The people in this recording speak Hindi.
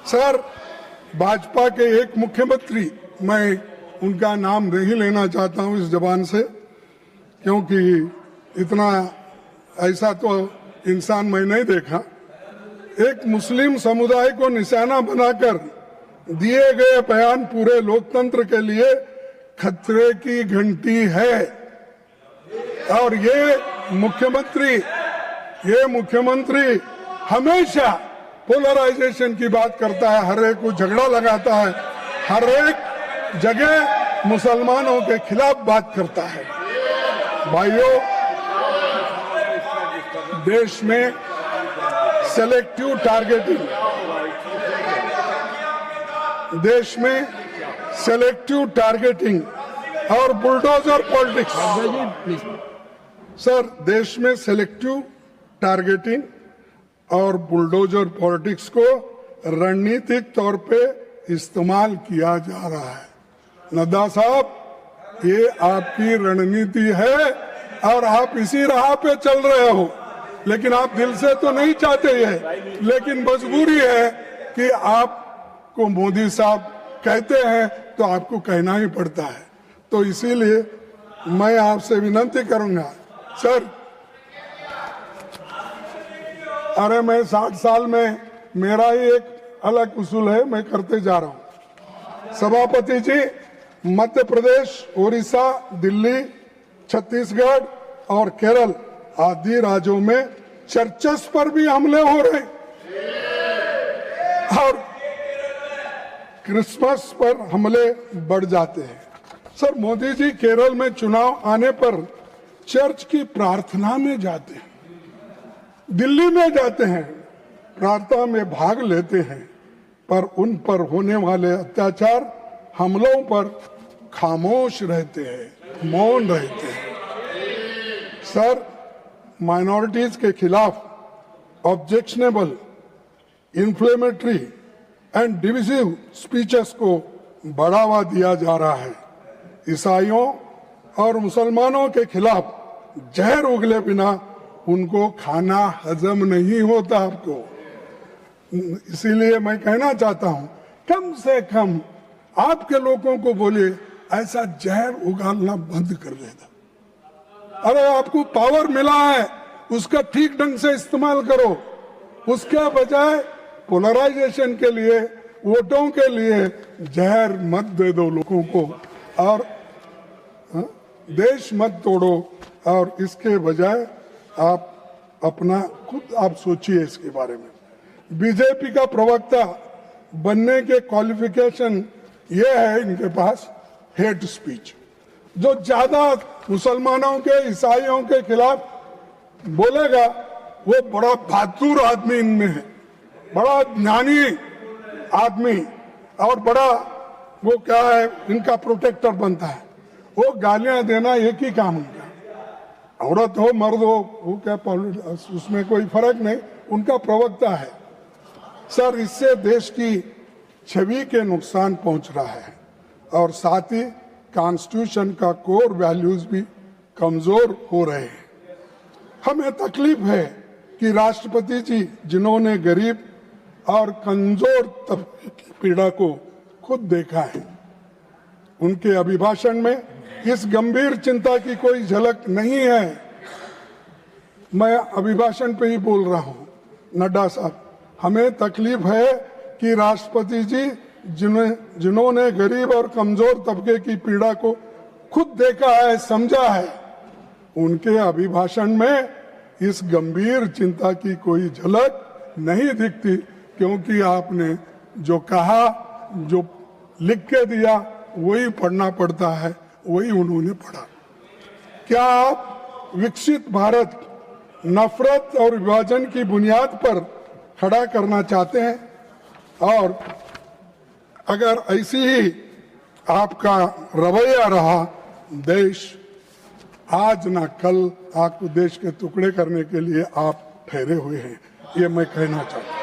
सर, भाजपा के एक मुख्यमंत्री, मैं उनका नाम नहीं लेना चाहता हूं इस जबान से, क्योंकि इतना ऐसा तो इंसान मैं नहीं देखा। एक मुस्लिम समुदाय को निशाना बनाकर दिए गए बयान पूरे लोकतंत्र के लिए खतरे की घंटी है। और ये मुख्यमंत्री हमेशा पोलराइजेशन की बात करता है, हर एक को झगड़ा लगाता है, हर एक जगह मुसलमानों के खिलाफ बात करता है। भाइयों, देश में सेलेक्टिव टारगेटिंग और बुलडोजर पॉलिटिक्स, सर, देश में सेलेक्टिव टारगेटिंग और बुलडोजर पॉलिटिक्स को रणनीतिक तौर पे इस्तेमाल किया जा रहा है। नड्डा साहब, ये आपकी रणनीति है और आप इसी राह पे चल रहे हो, लेकिन आप दिल से तो नहीं चाहते ये, लेकिन मजबूरी है कि आपको मोदी साहब कहते हैं तो आपको कहना ही पड़ता है। तो इसीलिए मैं आपसे विनती करूंगा, सर, अरे मैं 60 साल में मेरा ही एक अलग उसूल है, मैं करते जा रहा हूं। सभापति जी, मध्य प्रदेश, उड़ीसा, दिल्ली, छत्तीसगढ़ और केरल आदि राज्यों में चर्चेस पर भी हमले हो रहे और क्रिसमस पर हमले बढ़ जाते हैं। सर, मोदी जी केरल में चुनाव आने पर चर्च की प्रार्थना में जाते हैं, दिल्ली में जाते हैं, प्रार्थना में भाग लेते हैं, पर उन पर होने वाले अत्याचार, हमलों पर खामोश रहते हैं, मौन रहते हैं। सर, माइनॉरिटीज के खिलाफ objectionable, inflammatory and divisive speeches को बढ़ावा दिया जा रहा है। ईसाइयों और मुसलमानों के खिलाफ जहर उगले बिना उनको खाना हजम नहीं होता आपको। इसीलिए मैं कहना चाहता हूं, कम से कम आपके लोगों को बोलिए ऐसा जहर उगालना बंद कर देना। अरे आपको पावर मिला है, उसका ठीक ढंग से इस्तेमाल करो, उसके बजाय पोलराइजेशन के लिए, वोटों के लिए जहर मत दे दो लोगों को और देश मत तोड़ो। और इसके बजाय आप अपना खुद आप सोचिए इसके बारे में। बीजेपी का प्रवक्ता बनने के क्वालिफिकेशन ये है इनके पास, हेट स्पीच। जो ज्यादा मुसलमानों के, ईसाइयों के खिलाफ बोलेगा वो बड़ा बहादुर आदमी इनमें है, बड़ा ज्ञानी आदमी और बड़ा वो क्या है, इनका प्रोटेक्टर बनता है। वो गालियां देना एक ही काम उनका, औरत हो मर्द हो, वो क्या उसमें कोई फर्क नहीं, उनका प्रवक्ता है। सर, इससे देश की छवि के नुकसान पहुंच रहा है और साथ ही कॉन्स्टिट्यूशन का कोर वैल्यूज भी कमजोर हो रहे हैं। हमें तकलीफ है कि राष्ट्रपति जी, जिन्होंने गरीब और कमजोर तबके की पीड़ा को खुद देखा है, उनके अभिभाषण में इस गंभीर चिंता की कोई झलक नहीं है। मैं अभिभाषण पे ही बोल रहा हूं, नड्डा साहब, हमें तकलीफ है कि राष्ट्रपति जी, जिन्होंने गरीब और कमजोर तबके की पीड़ा को खुद देखा है, समझा है, उनके अभिभाषण में इस गंभीर चिंता की कोई झलक नहीं दिखती, क्योंकि आपने जो कहा, जो लिख के दिया, वही पढ़ना पड़ता है, वही उन्होंने पढ़ा। क्या आप विकसित भारत नफरत और विभाजन की बुनियाद पर खड़ा करना चाहते हैं? और अगर ऐसी ही आपका रवैया रहा, देश आज ना कल आपको देश के टुकड़े करने के लिए आप ठहरे हुए हैं, ये मैं कहना चाहता हूं।